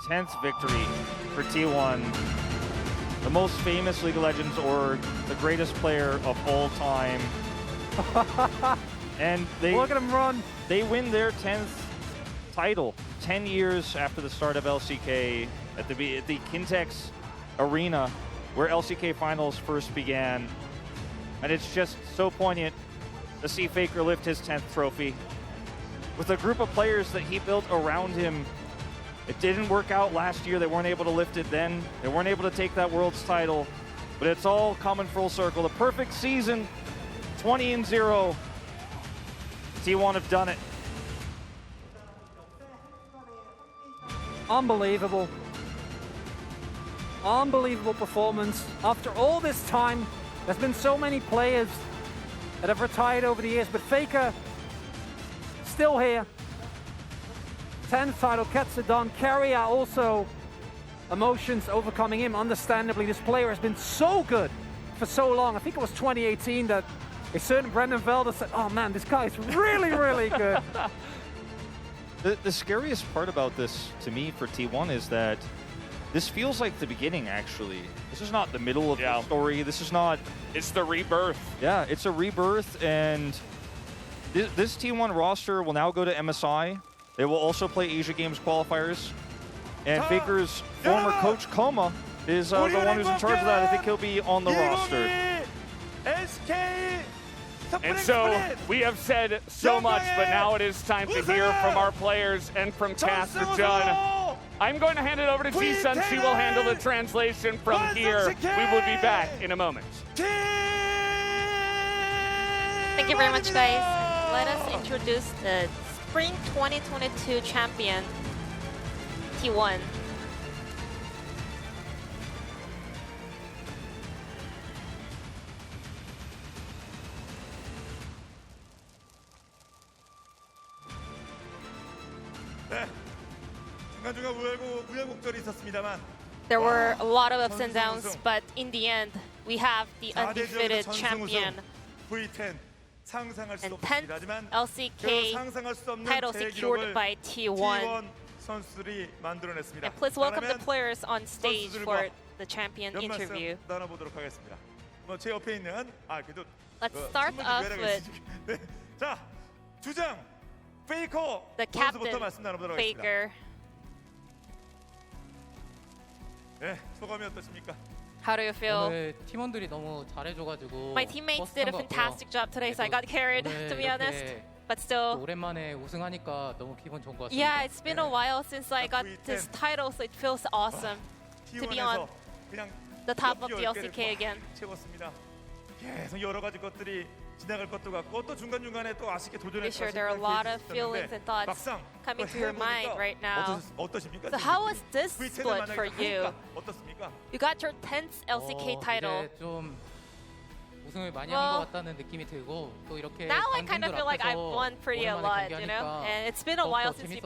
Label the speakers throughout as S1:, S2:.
S1: 10th victory for T1. The most famous League of Legends or the greatest player of all time. And
S2: look at him run.
S1: They win their 10th title 10 years after the start of LCK at the Kintex Arena where LCK finals first began. And it's just so poignant to see Faker lift his 10th trophy with a group of players that he built around him. It didn't work out last year. They weren't able to lift it then. They weren't able to take that Worlds title, but it's all coming full circle. The perfect season, 20-0. T1 have done it.
S2: Unbelievable. Unbelievable performance. After all this time, there's been so many players that have retired over the years, but Faker still here. 10th title, gets it done. Carrier also, emotions overcoming him. Understandably, this player has been so good for so long. I think it was 2018 that a certain Brendan Velder said, oh man, this guy is really, really good.
S1: The scariest part about this, to me, for T1 is that this feels like the beginning, actually. This is not the middle of the story. This is not...
S3: It's the rebirth.
S1: Yeah, it's a rebirth, and this T1 roster will now go to MSI. They will also play Asia Games qualifiers. And Faker's former coach, Koma, is the one who's in charge of that. I think he'll be on the roster.
S3: And so we have said so much, but now it is time to hear from our players and from Caster John. I'm going to hand it over to Ji-Sun. She will handle the translation from here. We will be back in a moment.
S4: Thank you very much, guys. Let us introduce the Spring 2022 champion, T1. There were a lot of ups and downs, but in the end, we have the undefeated champion. And 10th LCK title secured by T1. And please welcome the players on stage for the champion interview. Let's start off with the captain, Faker. How do you feel?
S5: 팀원들이 너무 잘해줘가지고
S4: My teammates did a fantastic job today, so I got carried, to be honest. But still,
S5: 오랜만에 우승하니까 너무 기분 좋은 것 같습니다.
S4: yeah, it's been a while since I got this title, so it feels awesome to be on the top of the LCK again. Be sure there are a lot of feelings and thoughts coming to your mind right now. So how was this split for you? You got your 10th LCK title.
S5: 좀 우승을 많이 한 것 같다는 느낌이 들고 또 이렇게
S4: Now I kind of feel like I've won pretty a lot, you know? And it's been a while since we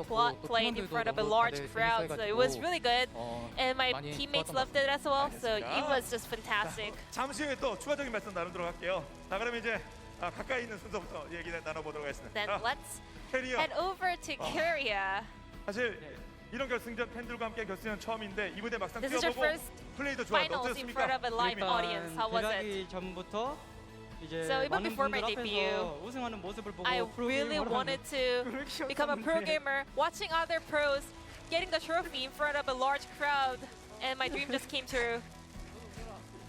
S4: played in front of a large crowd, so it was really good. And my teammates loved it as well, so it was just fantastic.
S6: 잠시 후에 또 추가적인 말씀 나누도록 할게요. 자, 그럼 이제 가까이 있는 순서부터 얘기 나눠보도록 하겠습니다.
S4: Then let's head over to Korea.
S6: 사실 이런 결승전 팬들과 함께 결승전 처음인데 이 무대 막상
S4: This is your
S6: 뛰어보고
S4: first
S6: 플레이도 좋아요.
S4: finals in front of a live audience. How was it?
S7: 전부터 이제
S4: So even
S7: 많은
S4: before my
S7: 분들
S4: debut,
S7: 앞에서 우승하는 모습을 보고
S4: I really wanted to become a pro gamer. Watching other pros getting the trophy in front of a large crowd, and my dream just came true.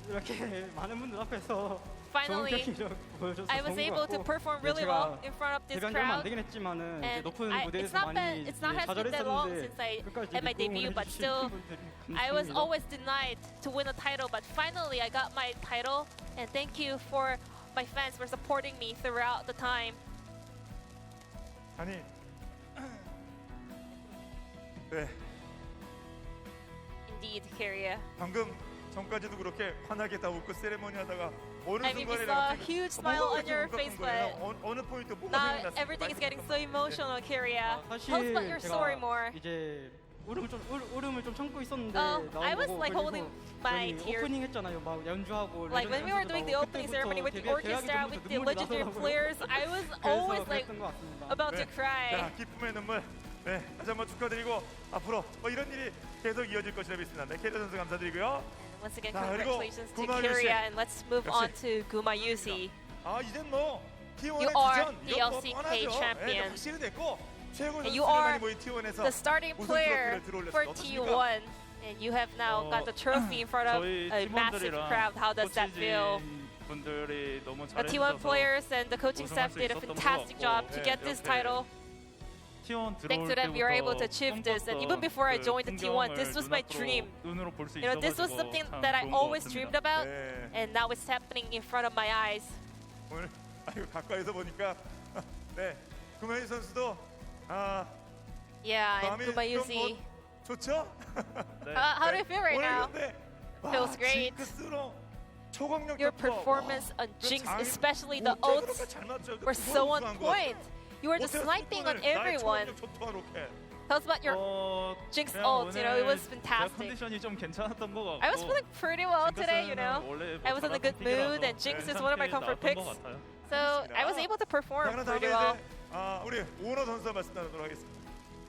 S7: 이렇게 많은 분들 앞에서
S4: Finally, I was able to perform really well in front of this crowd. And it's not has been that long since I had my debut, but still, I was always denied to win a title. But finally, I got my title, and thank you for my fans for supporting me throughout the time.
S6: 아니, 네.
S4: Indeed, Korea.
S6: 방금 전까지도 그렇게 환하게 다 웃고 세레모니 하다가 어느
S4: I mean, we
S6: 순간에
S4: saw a huge smile on your face, but
S6: 어느 포인트 뭐가
S4: now
S6: 생각났어요?
S4: everything is getting so emotional, Korea. Tell us about your story more.
S7: 이제 울음을 좀 참고 있었는데
S4: I was like holding my tears.
S7: 오프닝 했잖아요. 막 연주하고
S4: Like when we were doing the opening ceremony with the orchestra, with the legendary players, I was always like about to cry.
S6: 자, 기쁨의 눈물 네, 다시 한번 축하드리고 앞으로 이런 일이 계속 이어질 것이라 믿습니다. 네, 캐리어 선수 감사드리고요.
S4: Once again,
S6: 자, 그리고
S4: congratulations to
S6: 구마
S4: Kyria,
S6: 유시.
S4: and let's move on to Guma Yusi.
S6: 아, 이젠 뭐 T1의
S4: You are
S6: 주전
S4: the
S6: 이건 뭐
S4: LCK
S6: 뻔하죠.
S4: champion.
S6: 네, 확실히 됐고 최고
S4: And you
S6: 선수들만이
S4: are
S6: 모인 T1에서
S4: the starting player for T1, and you have now got the trophy in front of
S8: 저희
S4: a massive
S8: 팀원들이랑
S4: crowd. How does that feel?
S8: 분들이 너무
S4: The T1
S8: 잘해주셔서
S4: players and the coaching staff did a fantastic job to get this title.
S8: T1
S4: Thanks to them, we were able to achieve this. And even before I joined the T1, this was my dream.
S8: 눈으로 볼 수
S4: You know, this was
S8: 있어가지고
S4: something
S8: 참
S4: that I
S8: 좋은 것
S4: always
S8: 같습니다.
S4: dreamed about,
S6: 네.
S4: and now it's happening in front of my eyes.
S6: 오늘 가까이서 보니까 네, 구마유 선수도
S4: Yeah, and
S6: 마음이
S4: Guma
S6: 좀
S4: Yusi.
S6: 좋죠?
S4: How do you feel right
S6: 오늘
S4: now?
S6: 근데
S4: Feels great.
S6: 징크스로 초강력
S4: Your
S6: 점퍼,
S4: performance
S6: 와,
S4: on Jinx,
S6: 장-
S4: especially the
S6: 어째
S4: ults,
S6: 그렇게 잘 맞죠?
S4: were so on
S6: 우수한 거.
S4: point. You were just
S6: 어째
S4: sniping on
S6: 손톱을 나의
S4: everyone.
S6: 초강력 초토화 로켓.
S4: Tell us about your Jinx ult. You know, it was fantastic.
S8: 컨디션이 좀 괜찮았던 것 같고
S4: I was feeling pretty well today, you know.
S8: 원래
S4: I was in a good mood, and Jinx is one of my comfort picks. So I was able to
S6: 자,
S4: perform
S6: 그럼
S4: pretty
S6: 다음에
S4: well.
S6: 이제 우리 오너 선수 말씀 나누도록 하겠습니다.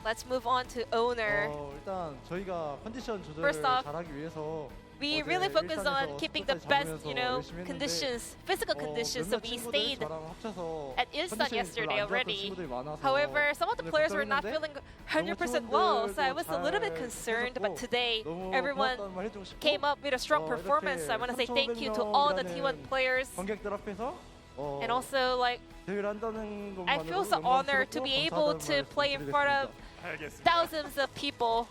S4: Let's move on to Owner.
S9: 일단 저희가 컨디션 조절을
S4: First off,
S9: 잘하기 위해서
S4: We
S9: 어제
S4: really focused on
S9: 일산에서
S4: keeping the
S9: 스포츠까지
S4: best,
S9: 잡으면서
S4: you know,
S9: 열심히 했는데,
S4: conditions, physical conditions. So
S9: 몇몇
S4: we
S9: 친구들
S4: stayed
S9: 저랑 합쳐서
S4: at Ilsan
S9: 컨디션이
S4: yesterday
S9: 별로 안 좋았던
S4: already.
S9: 친구들이 많아서
S4: However, some of the
S9: 오늘
S4: players were not
S9: 걱정했는데
S4: feeling 100% well, so I was a little bit concerned. But today,
S9: 너무
S4: everyone
S9: 고맙다는 말 해주고 싶고,
S4: came up with a strong performance. So I want to say thank you to all the T1 players.
S9: 관객들 앞에서
S4: And also, like,
S9: 대회를 한다는 것만으로도
S4: I feel so honored to be able to play in front of
S6: 알겠습니다.
S4: thousands of people.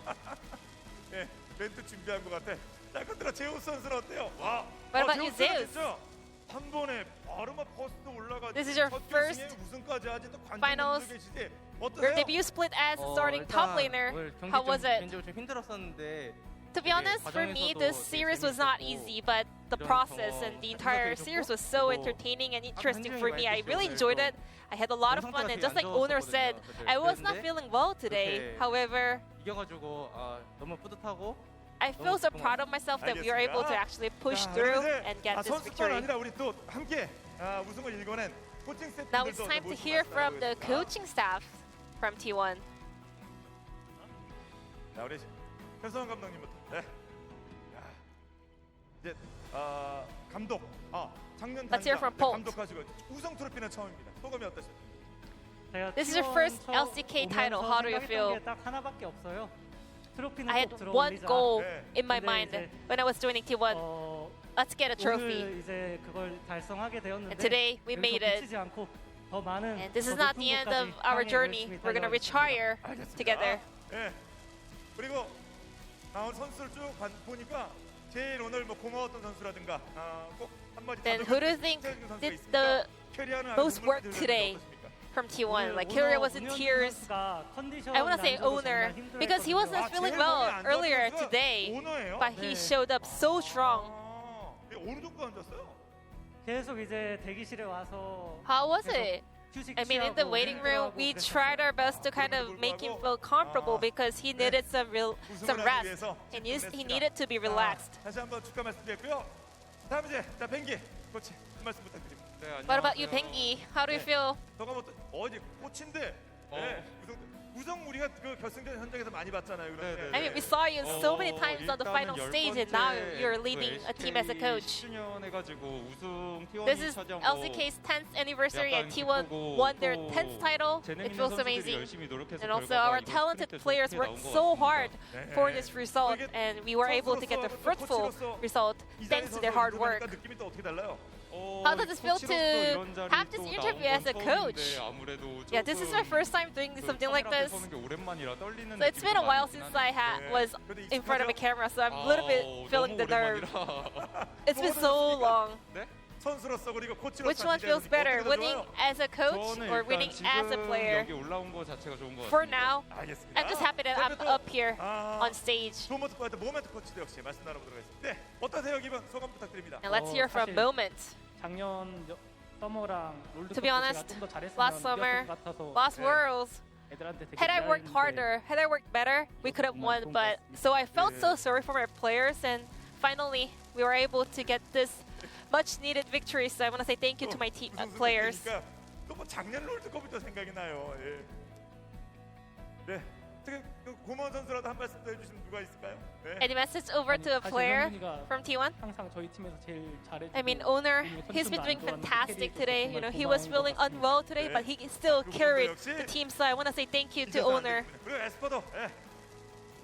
S6: 네, 멘트 준비한 것 같아. 자, 근데 제우스 선수는 어때요? 와,
S4: What about you,
S6: 제우스는
S4: Zeus?
S6: 진짜 한 번에 바르마 퍼스트 올라가지고
S4: This is your
S6: 첫
S4: first
S6: 결승에 우승까지 하지 또
S4: finals.
S6: 관중분들 계시지.
S4: Your
S6: 어떠세요?
S4: debut split as starting top laner. How was it?
S7: 개인적으로 좀 힘들었었는데
S4: To be honest, for me, this series was not easy, but the process and the entire series was so entertaining and interesting for me. I really enjoyed it. I had a lot of fun, and just like Owner said, I was not feeling well today. However,
S7: 이겨가지고 너무 뿌듯하고
S4: I feel so proud of myself that we were able to actually push through and get this
S6: 선수뿐
S4: victory.
S6: 아니라 우리 또 함께 우승을 일궈낸 코칭
S4: Now it's
S6: 스태프들도
S4: time to
S6: 모시고
S4: hear from the
S6: 말씀나누겠습니다.
S4: coaching staff from T1.
S6: 자, 우리 현성원 감독님부터. 네. 야, 이제 감독. 작년
S4: Let's hear
S6: 단장
S4: from Bolt.
S6: 감독하시고 우승 트로피는 처음입니다. 소감이 어떠십니까?
S4: This is your first LCK title. How do you feel?
S10: 딱 하나밖에 없어요. 트로피는
S4: I had
S10: 꼭
S4: one
S10: 들어올리자.
S4: goal
S6: 네.
S4: in my
S10: 근데
S4: mind
S10: 이제
S4: when I was joining T1. Let's get a trophy.
S10: 오늘 이제 그걸 달성하게 되었는데
S4: And today we made
S10: 여기서
S4: it.
S10: 그치지 않고 더 많은
S4: And this is
S10: 더
S4: not
S10: 높은
S4: the end
S10: 곳까지
S4: of our
S10: 향해
S4: journey.
S10: 열심히
S4: We're gonna reach
S10: 달려가겠습니다.
S4: higher together.
S6: 예. 그리고 오늘 선수를 쭉 보니까 제일 오늘 뭐 고마웠던 선수라든가 꼭 한마디
S4: Then who do you think did the most work today from T1? Like Kyria was in tears. I want to say Owner because he wasn't feeling well earlier today, but he showed up so strong.
S6: 어느 정도 앉았어요?
S10: 계속 이제 대기실에 와서
S4: How was
S10: 계속
S4: it?
S10: 휴식
S4: I mean, in the
S10: 취하고
S4: waiting room, we tried our best to kind of make him feel comfortable because he needed some rest, and he needed to be relaxed.
S6: 다시 한번 축하 말씀드렸고요. 다음 이제 뱅기 코치 한 말씀 부탁드립니다.
S4: What about you, Bengi? How do you feel?
S6: 너가 어디 코치인데 우승 우리가 그 결승전 현장에서 많이 봤잖아요. 그런데
S4: I mean, we saw you so many times on the final stage, and now you're leading a team as a coach. This is LCK's 10th anniversary, and T1 won their 10th title. It feels amazing. And also, our talented players worked so hard for this result, and we were able to get the fruitful result thanks to their hard work.
S6: 느낌이 또 어떻게 달라요?
S4: How does it feel to have this interview as a coach? Yeah, this is my first time doing something like this. So it's been a while since I was in front of a camera, so I'm a little bit feeling the nerve. It's been so long.
S6: 선수로서 그리고 코치로서
S4: Which one feels better, winning as a coach or winning as a player? For now, I'm just happy that I'm up here on stage.
S6: 모멘트 코치도 역시 말씀 나눠보도록 하겠습니다. 네, 어떠세요 기분 소감 부탁드립니다.
S4: And let's hear from Moment.
S10: 작년 서머랑
S4: To be honest,
S10: 좀더 잘했으면
S4: last summer,
S10: 이겼을 것 같아서
S4: last Worlds,
S10: 애들한테 되게
S4: had I worked
S10: 미안했는데
S4: harder, had I worked better, we could have won. But so I felt so sorry for my players, and finally we were able to get this much needed victory. So I want to say thank you to my team players.
S6: 또뭐 작년 롤드컵부터 생각이 나요. 예. 네, 어떻게 고마운 선수라도 한 말씀 더 해주시면 누가 있을까요? 네.
S4: Any message over to a player from T1?
S10: 항상 저희 팀에서 제일 잘해주고
S4: I mean, owner, he's been doing fantastic today. You know, he was feeling unwell today, but he still carried the team. So I want to say thank you to owner
S6: 그리고 에스퍼도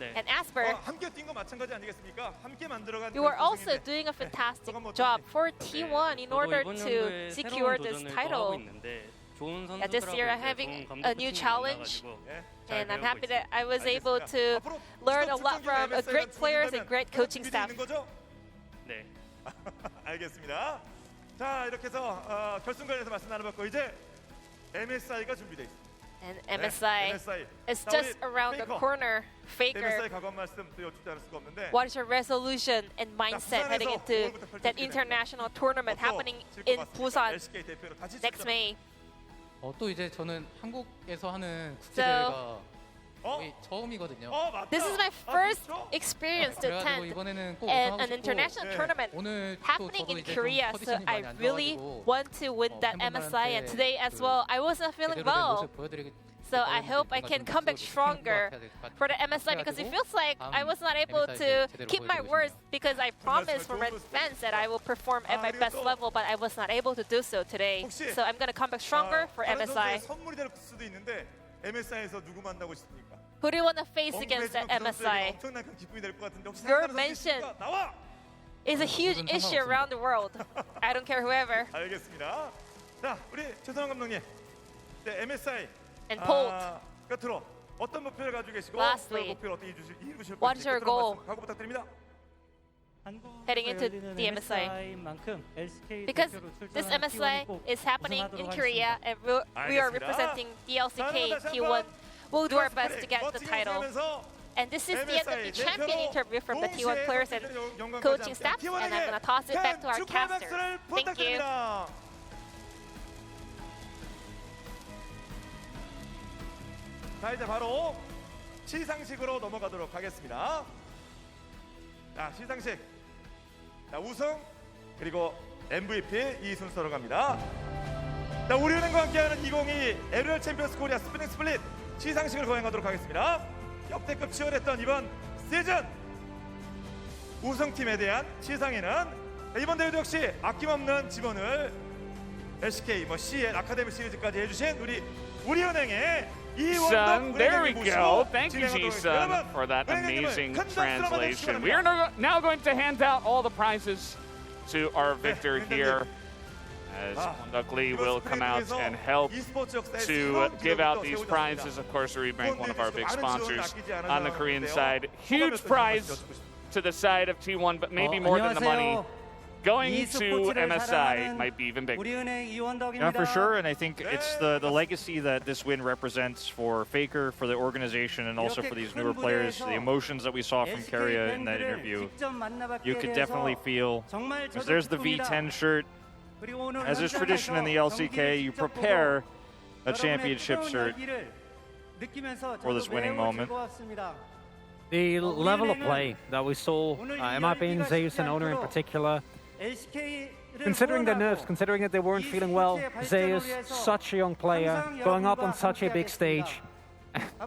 S4: and Asper.
S6: 함께 뛴 거 마찬가지 아니겠습니까? 함께 만들어간
S4: You are also doing a fantastic job for T1 in order to secure this title. Yeah, this year I'm having a new challenge, and I'm happy that I was able to learn a lot from great players and great coaching staff.
S6: 네. 알겠습니다. 자, 이렇게 해서 결승전에서 말씀 나눠봤고 이제 MSI가 준비돼 있습니다.
S4: And MSI is just around the corner. Faker,
S6: MSI 각오 말씀 또 여쭙지 않을 수가 없는데.
S4: what is your resolution and mindset heading into that international tournament happening in Busan next May?
S5: 또 이제 저는 한국에서 하는 국제 대회가 거의 처음이거든요.
S4: This is my first experience to attend an international tournament happening in Korea, so I really want to win that MSI. And today as well, I wasn't feeling well, so I hope I can come back stronger for the MSI because it feels like I was not able to keep my words because I promised for my fans that I will perform at my best level, but I was not able to do so today. So I'm gonna come back stronger for MSI.
S6: 선물이 될 수도 있는데 MSI에서 누구 만나고 싶습니까?
S4: Who do you want to face against that MSI?
S6: 엄청난 기쁨이 될 것 같은데 혹시
S4: Your mention is a huge issue around the world. I don't care whoever.
S6: 알겠습니다. 자, 우리 최선원 감독님. 네, MSI
S4: And Bolt.
S6: 끝으로 어떤 목표를 가지고 계시고
S4: Lastly,
S6: 목표를 어떻게 이루실
S4: what is your goal?
S6: 각오 부탁드립니다.
S4: Heading into the MSI. Because this MSI is happening in Korea and we are representing the LCK T1. We'll do our best to get the title. And this is the end of the champion interview from the T1 players and coaching staff. And I'm going to toss it back to our casters. Thank you.
S6: 자, 이제 바로 시상식으로 넘어가도록 하겠습니다. 자, 시상식. 자, 우승 그리고 MVP 이 순서로 갑니다. 자, 우리은행과 함께하는 2022 LOL 챔피언스 코리아 스프링 스플릿 시상식을 거행하도록 하겠습니다. 역대급 치열했던 이번 시즌 우승팀에 대한 시상에는 이번 대회도 역시 아낌없는 지원을 LCK, CN, 아카데미 시리즈까지 해주신 우리은행의
S3: Sun, there we go. Thank you, Ji-sun, for that amazing translation. We are now going to hand out all the prizes to our victor here, as Wondukli will come out and help to give out these prizes. Of course, Rebank, one of our big sponsors on the Korean side. Huge prize to the side of T1, but maybe more than the money. Going to MSI might be even bigger.
S1: Yeah, for sure, and I think it's the legacy that this win represents for Faker, for the organization, and also for these newer players. The emotions that we saw from Keria in that interview, you could definitely feel. Because there's the V10 shirt. As is tradition in the LCK, you prepare a championship shirt for this winning moment.
S2: The level of play that we saw, in my opinion, Zeus and Owner in particular, considering their nerves, considering that they weren't feeling well, Zeus, such a young player, going up on such a big stage,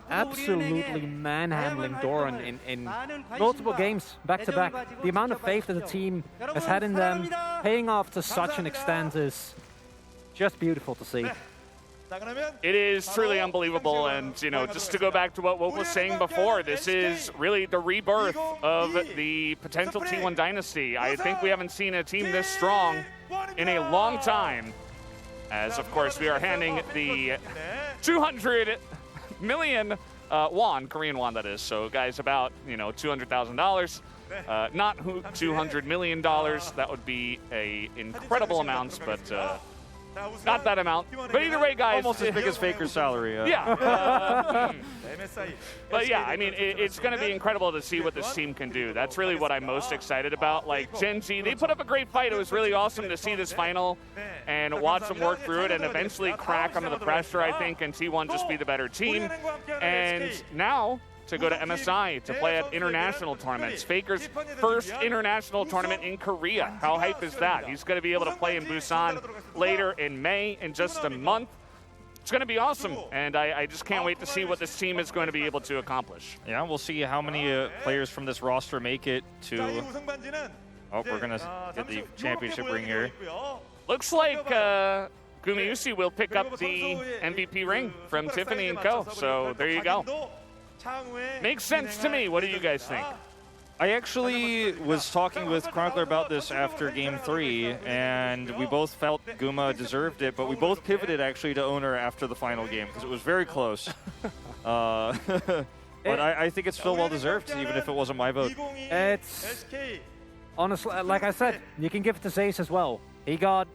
S2: absolutely manhandling Doran in multiple games back-to-back. The amount of faith that the team has had in them, paying off to such an extent is just beautiful to see.
S3: It is truly unbelievable, and just to go back to what Woke was saying before, this is really the rebirth of the potential T1 dynasty. I think we haven't seen a team this strong in a long time, as of course we are handing the 200 million won, Korean won that is, so guys, about $200,000. Not $200 million, that would be a incredible amount, but not that amount. But either way, guys,
S1: almost as big as Faker's salary.
S3: Yeah. But yeah, I mean, it's going to be incredible to see what this team can do. That's really what I'm most excited about. Like Gen G, they put up a great fight. It was really awesome to see this final and watch them work through it and eventually crack under the pressure, I think, and T1 just be the better team. And now to go to MSI to play at international tournaments. Faker's first international tournament in Korea. How hype is that? He's going to be able to play in Busan later in May, in just a month. It's going to be awesome, and I just can't wait to see what this team is going to be able to accomplish.
S1: Yeah, we'll see how many players from this roster make it to... Oh, we're going to get the championship ring here.
S3: Looks like Gumiusi will pick up the MVP ring from Tiffany & Co. So there you go. Makes sense to me. What do you guys think?
S1: I actually was talking with Chronicler about this after Game 3, and we both felt Guma deserved it, but we both pivoted actually to Owner after the final game because it was very close. But I think it's still well-deserved, even if it wasn't my vote.
S2: It's... Honestly, like I said, you can give it to Zace as well. He got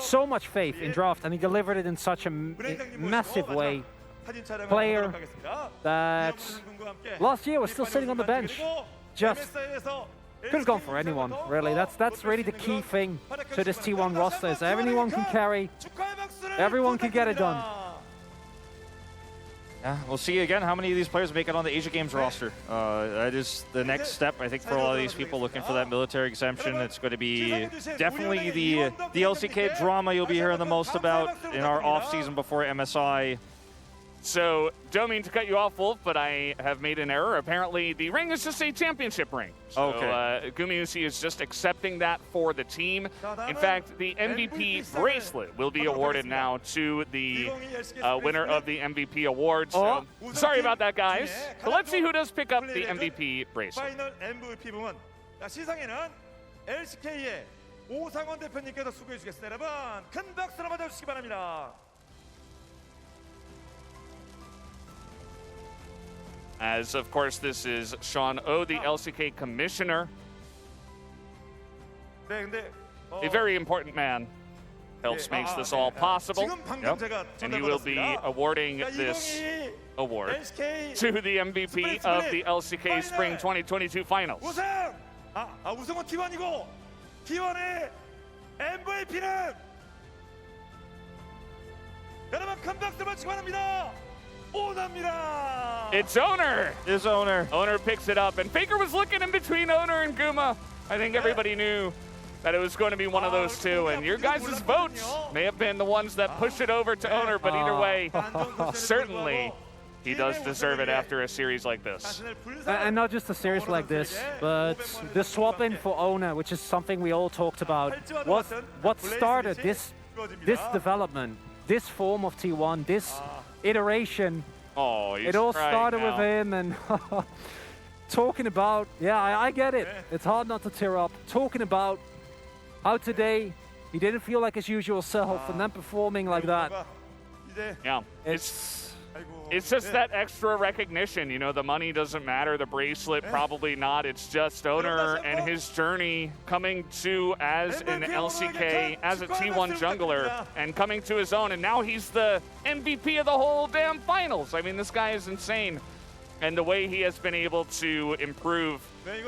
S2: so much faith in draft, and he delivered it in such a massive way. Player that last year was still sitting on the bench. Just could have gone for anyone, really. That's really the key thing to this T1 roster, is everyone can carry, everyone can get it done.
S1: Yeah, we'll see again how many of these players make it on the Asia Games roster. That is the next step, I think, for a lot of these people looking for that military exemption. It's going to be definitely the LCK drama you'll be hearing the most about in our off-season before MSI.
S3: So, don't mean to cut you off, Wolf, but I have made an error. Apparently, the ring is just a championship ring. So,
S1: okay.
S3: Gumiusi is just accepting that for the team. In fact, the MVP bracelet will be awarded now to the winner of the MVP award. So, sorry about that, guys. But let's see who does pick up the MVP bracelet.
S6: 파이널 MVP 부문. 시상에는 LCK의 오상원 대표님께서 수고해 주시겠습니다. 여러분, 큰 박수로 맞아주시기 바랍니다.
S3: As, of course, this is Sean O, the LCK commissioner. A very important man. Helps makes this all possible.
S1: Yep.
S3: And he will be awarding this award to the MVP of the LCK Spring 2022 Finals.
S6: 우승! 우승은 T1이고 T1의 MVP는 여러분 큰 박수 맞추기 바랍니다.
S3: It's Owner.
S1: It's Owner.
S3: Owner picks it up, and Faker was looking in between Owner and Guma. I think everybody knew that it was going to be one of those two, and your guys' votes may have been the ones that pushed it over to Owner, but either way, certainly he does deserve it after a series like this.
S2: And not just a series like this, but the swap in for Owner, which is something we all talked about. What started this development, this form of T1, this iteration.
S3: Oh,
S2: it all started with him, and talking about, I get it. It's hard not to tear up. Talking about how today he didn't feel like his usual self, and then performing like that.
S3: Yeah, it's just that extra recognition. You know, the money doesn't matter, the bracelet probably not. It's just Owner and his journey coming to as an LCK, as a T1 jungler, and coming to his own. And now he's the MVP of the whole damn finals. I mean, this guy is insane. And the way he has been able to improve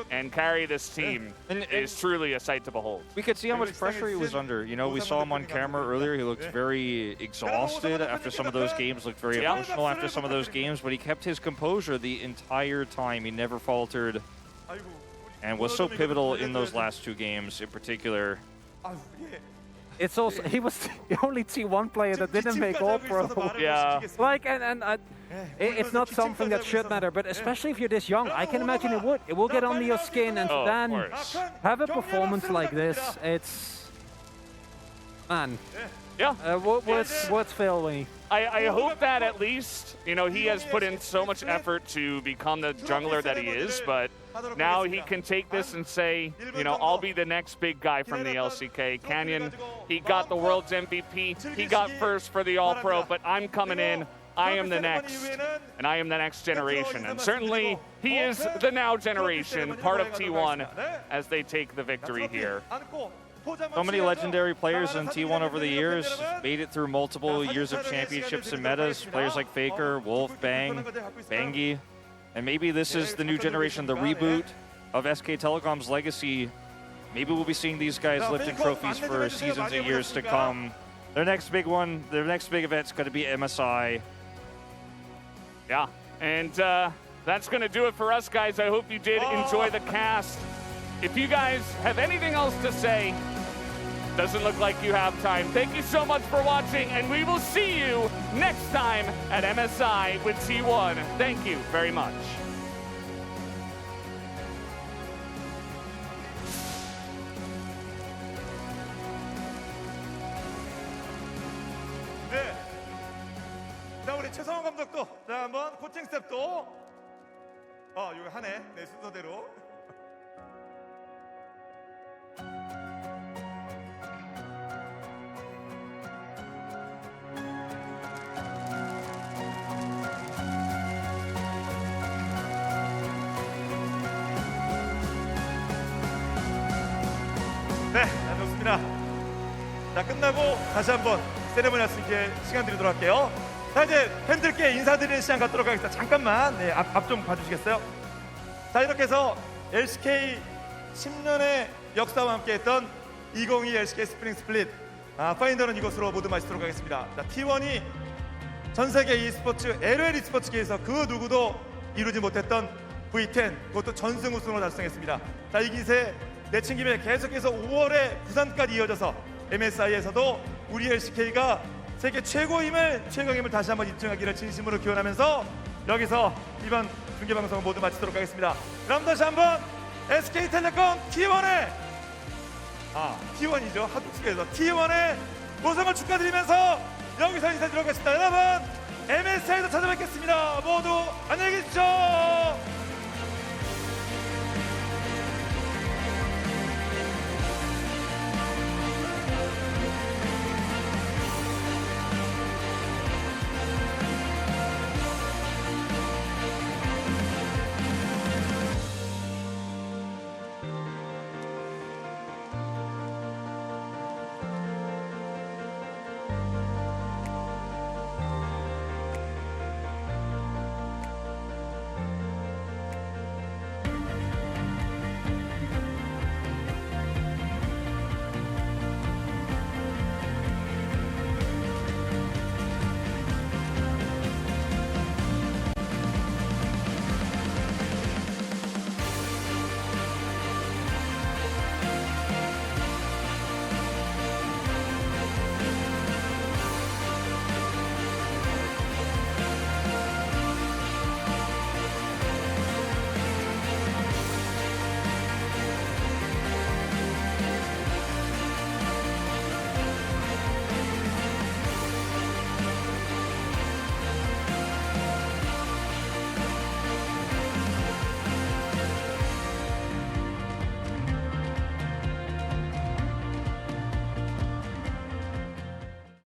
S3: and carry this team is truly a sight to behold.
S1: We could see how much pressure he was under. You know, we saw him on camera earlier. He looked very exhausted after some of those games, looked very emotional after some of those games, but he kept his composure the entire time. He never faltered and was so pivotal in those last two games in particular.
S2: It's also, he was the only T1 player that didn't make All-Pro.
S3: Yeah.
S2: Like, it's not something that should matter, but especially if you're this young, I can imagine it would. It will get under your skin, and then have a performance like this, it's... Man.
S3: Yeah.
S2: What's failing?
S3: I hope that at least, you know, he has put in so much effort to become the jungler that he is, but now he can take this and say, you know, I'll be the next big guy from the LCK. Canyon, he got the world's MVP. He got first for the All-Pro, but I'm coming in. I am the next, and I am the next generation. And certainly, he is the now generation, part of T1, as they take the victory here.
S1: So many legendary players in T1 over the years made it through multiple years of championships and metas. Players like Faker, Wolf, Bang, Bangi. And maybe this is the new generation, the reboot of SK Telecom's legacy. Maybe we'll be seeing these guys lifting trophies for seasons and years to come. Their next big one, their next big event's going to be MSI.
S3: Yeah, and that's going to do it for us, guys. I hope you did enjoy the cast. If you guys have anything else to say, Doesn't look like you have time. Thank you so much for watching, and we will see you next time at MSI with T1. Thank you very much.
S6: 네. 자, 우리 최성원 감독도 자 한번 코칭 스텝도 이거 하네. 네, 순서대로. 네, 자, 좋습니다. 자, 끝나고 다시 한번 세레모니할 수 있게 시간 드리도록 할게요. 자, 이제 팬들께 인사드리는 시간 갖도록 하겠습니다. 잠깐만, 네, 앞 좀 봐주시겠어요? 자, 이렇게 해서 LCK 10년의 역사와 함께했던 2022 LCK 스프링 스플릿 파이널은 이것으로 모두 마치도록 하겠습니다. 자, T1이 전 세계 e스포츠, LOL e스포츠계에서 그 누구도 이루지 못했던 V10, 그것도 전승 우승으로 달성했습니다. 자, 이 기세 내친 김에 계속해서 5월에 부산까지 이어져서 MSI에서도 우리 LCK가 세계 최고임을, 최강임을 다시 한번 입증하기를 진심으로 기원하면서 여기서 이번 중계방송을 모두 마치도록 하겠습니다. 그럼 다시 한번 SK텔레콤 T1의 T1이죠. 한국에서 T1의 우승을 축하드리면서 여기서 인사드리겠습니다. 여러분 MSI에서 찾아뵙겠습니다. 모두 안녕히 계십시오.